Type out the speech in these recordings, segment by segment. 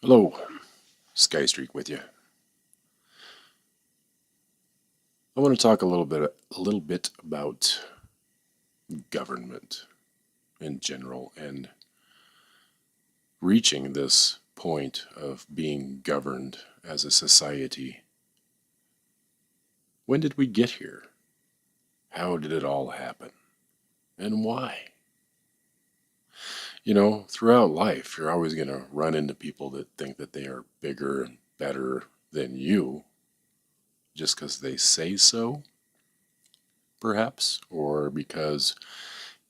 Hello, Skystreak with you. I want to talk a little bit about government in general and reaching this point of being governed as a society. When did we get here? How did it all happen? And why? Throughout life, you're always going to run into people that think that they are bigger and better than you just because they say so, perhaps, or because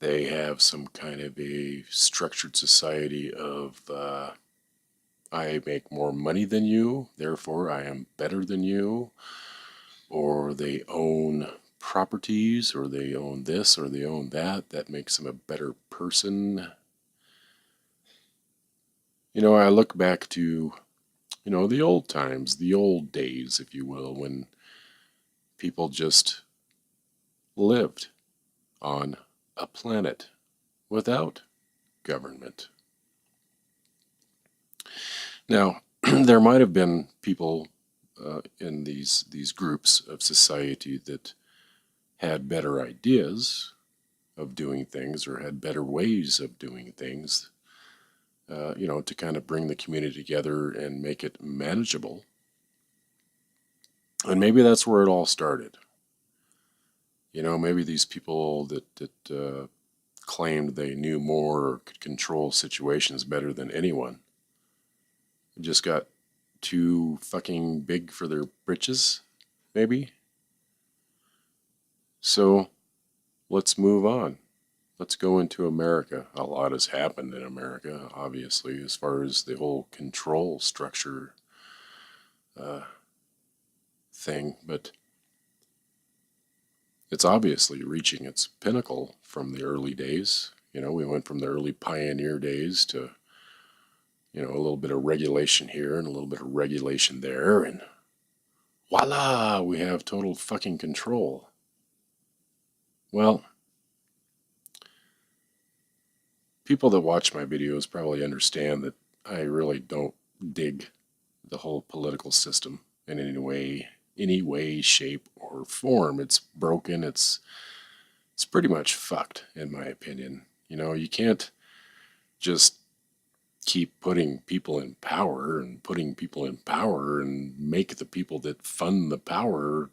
they have some kind of a structured society of I make more money than you, therefore I am better than you, or they own properties, or they own this, or they own that, that makes them a better person. I look back to, the old times, the old days, if you will, when people just lived on a planet without government. Now, there might have been people in these groups of society that had better ideas of doing things or had better ways of doing things, to kind of bring the community together and make it manageable. And maybe that's where it all started. Maybe these people that claimed they knew more or could control situations better than anyone just got too fucking big for their britches, maybe. So let's move on. Let's go into America. A lot has happened in America, obviously, as far as the whole control structure thing, but it's obviously reaching its pinnacle from the early days. We went from the early pioneer days to, a little bit of regulation here and a little bit of regulation there, and voila, we have total fucking control. Well, people that watch my videos probably understand that I really don't dig the whole political system in any way, shape, or form. It's broken. It's pretty much fucked, in my opinion. You can't just keep putting people in power and putting people in power and make the people that fund the power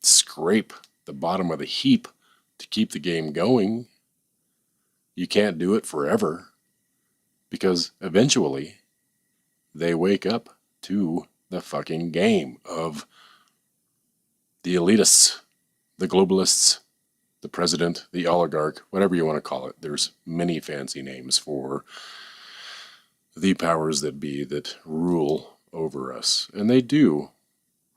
scrape the bottom of the heap to keep the game going. You can't do it forever because eventually they wake up to the fucking game of the elitists, the globalists, the president, the oligarch, whatever you want to call it. There's many fancy names for the powers that be that rule over us. And they do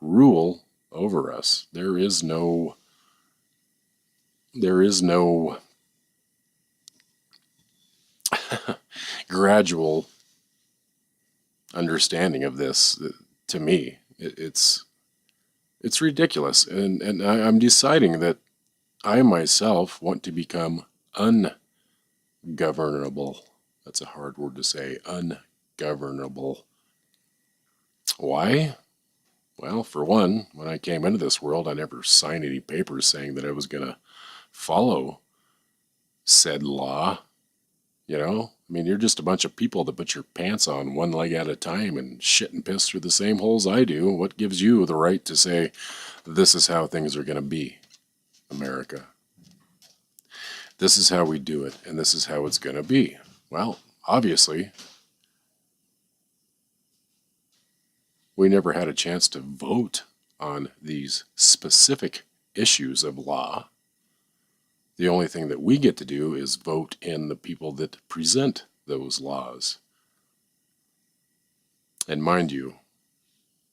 rule over us. There is no gradual understanding of this. To me, it's ridiculous. And I'm deciding that I myself want to become ungovernable. That's a hard word to say, ungovernable. Why? Well, for one, when I came into this world, I never signed any papers saying that I was going to follow said law. You're just a bunch of people that put your pants on one leg at a time and shit and piss through the same holes I do. What gives you the right to say, this is how things are going to be, America? This is how we do it, and this is how it's going to be. Well, obviously, we never had a chance to vote on these specific issues of law. The only thing that we get to do is vote in the people that present those laws. And mind you,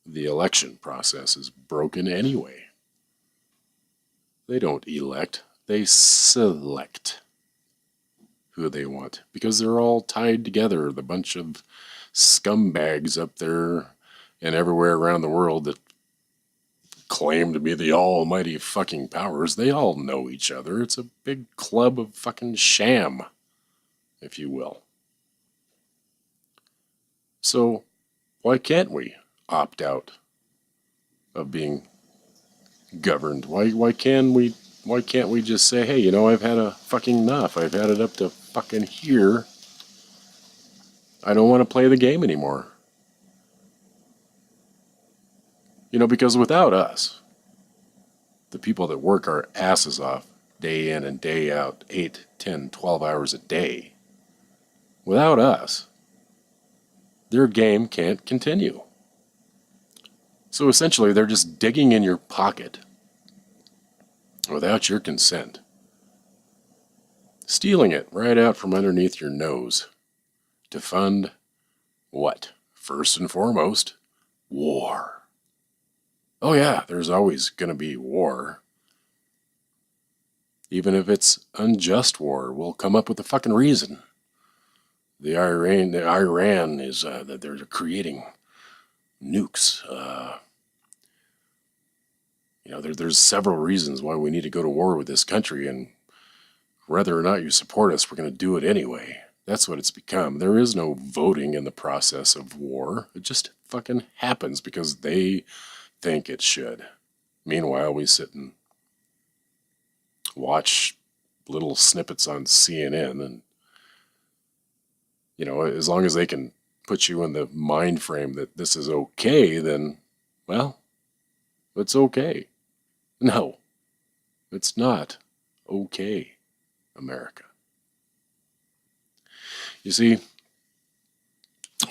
the election process is broken anyway. They don't elect, they select who they want because they're all tied together. The bunch of scumbags up there and everywhere around the world that claim to be the almighty fucking powers, they all know each other. It's a big club of fucking sham, if you will. So Why can't we opt out of being governed? Why can't we just say, hey, I've had a fucking enough. I've had it up to fucking here. I don't want to play the game anymore. Because without us, the people that work our asses off day in and day out, 8, 10, 12 hours a day, without us, their game can't continue. So essentially, they're just digging in your pocket without your consent, stealing it right out from underneath your nose to fund what? First and foremost, war. Oh yeah, there's always going to be war. Even if it's unjust war, we'll come up with a fucking reason. The Iran is that they're creating nukes. There's several reasons why we need to go to war with this country, and whether or not you support us, we're going to do it anyway. That's what it's become. There is no voting in the process of war. It just fucking happens because they think it should. Meanwhile, we sit and watch little snippets on CNN, and as long as they can put you in the mind frame that this is okay, then, well, it's okay. No, it's not okay, America. You see,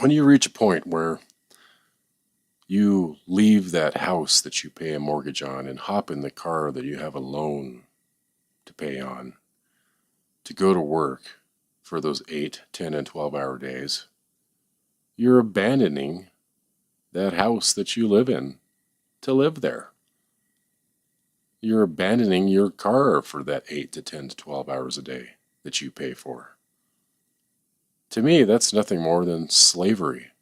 when you reach a point where you leave that house that you pay a mortgage on and hop in the car that you have a loan to pay on to go to work for those 8, 10, and 12-hour days, you're abandoning that house that you live in to live there. You're abandoning your car for that 8 to 10 to 12 hours a day that you pay for. To me, that's nothing more than slavery.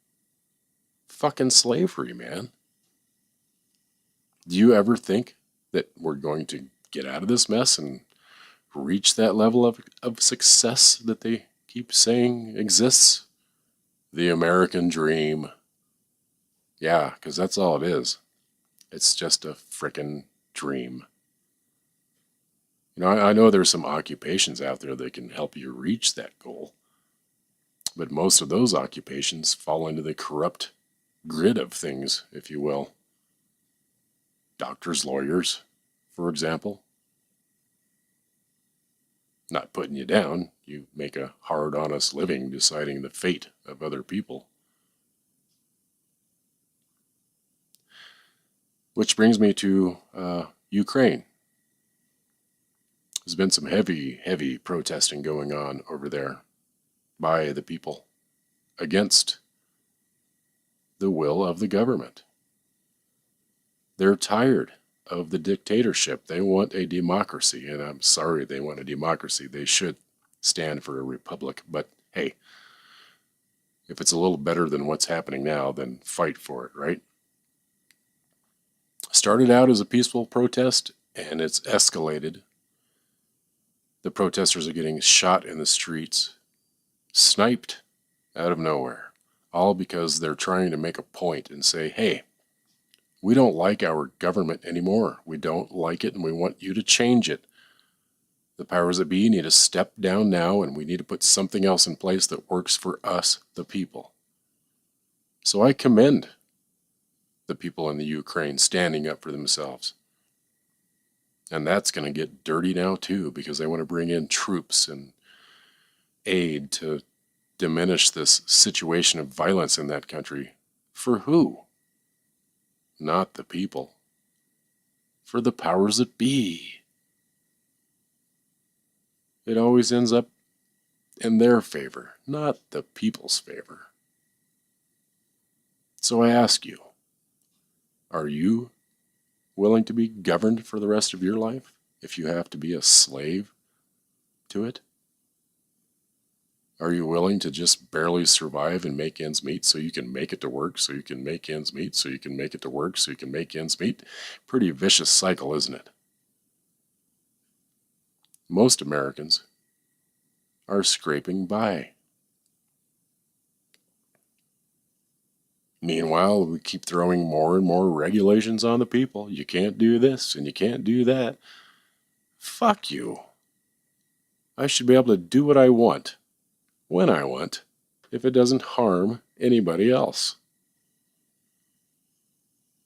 Fucking slavery, man. Do you ever think that we're going to get out of this mess and reach that level of success that they keep saying exists? The American dream. Yeah, because that's all it is. It's just a frickin' dream. I know there's some occupations out there that can help you reach that goal, but most of those occupations fall into the corrupt grid of things, if you will. Doctors, lawyers, for example. Not putting you down, you make a hard, honest living deciding the fate of other people. Which brings me to Ukraine. There's been some heavy, heavy protesting going on over there by the people against the will of the government. They're tired of the dictatorship. They want a democracy, and I'm sorry they want a democracy. They should stand for a republic, but hey, if it's a little better than what's happening now, then fight for it, right? Started out as a peaceful protest, and it's escalated. The protesters are getting shot in the streets, sniped out of nowhere, all because they're trying to make a point and say, hey, we don't like our government anymore. We don't like it, and we want you to change it. The powers that be need to step down now, and we need to put something else in place that works for us, the people. So I commend the people in the Ukraine standing up for themselves. And that's going to get dirty now too, because they want to bring in troops and aid to diminish this situation of violence in that country. For who? Not the people. For the powers that be. It always ends up in their favor, not the people's favor. So I ask you, are you willing to be governed for the rest of your life if you have to be a slave to it? Are you willing to just barely survive and make ends meet so you can make it to work, so you can make ends meet, so you can make it to work, so you can make ends meet? Pretty vicious cycle, isn't it? Most Americans are scraping by. Meanwhile, we keep throwing more and more regulations on the people. You can't do this and you can't do that. Fuck you. I should be able to do what I want, when I want, if it doesn't harm anybody else.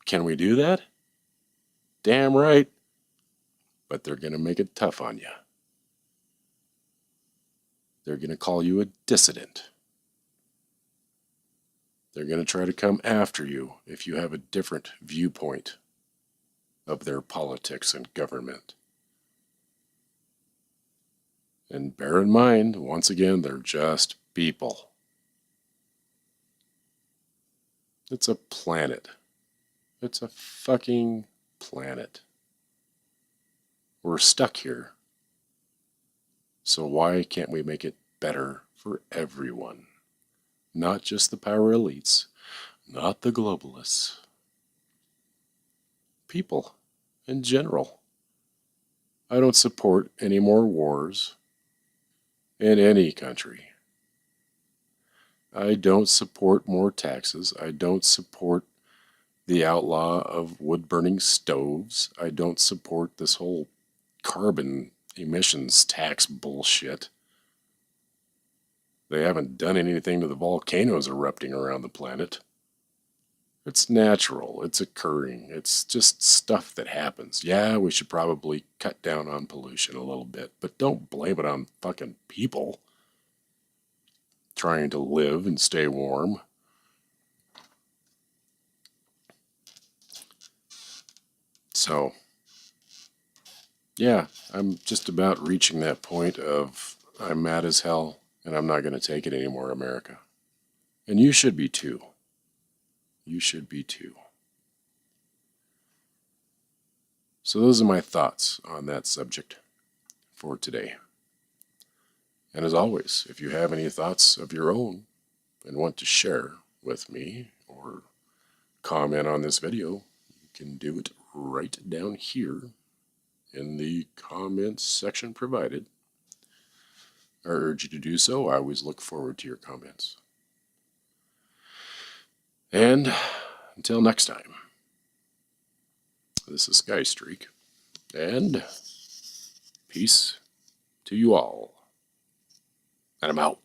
Can we do that? Damn right. But they're going to make it tough on you. They're going to call you a dissident. They're going to try to come after you if you have a different viewpoint of their politics and government. And bear in mind, once again, they're just people. It's a planet. It's a fucking planet. We're stuck here. So why can't we make it better for everyone? Not just the power elites, not the globalists. People in general. I don't support any more wars in any country. I don't support more taxes. I don't support the outlaw of wood-burning stoves. I don't support this whole carbon emissions tax bullshit. They haven't done anything to the volcanoes erupting around the planet. It's natural. It's occurring. It's just stuff that happens. Yeah, we should probably cut down on pollution a little bit, but don't blame it on fucking people trying to live and stay warm. So, yeah, I'm just about reaching that point of I'm mad as hell and I'm not going to take it anymore, America. And you should be too. You should be too. So those are my thoughts on that subject for today. And as always, if you have any thoughts of your own and want to share with me or comment on this video, you can do it right down here in the comments section provided. I urge you to do so. I always look forward to your comments. And until next time, this is Sky Streak, and peace to you all. And I'm out.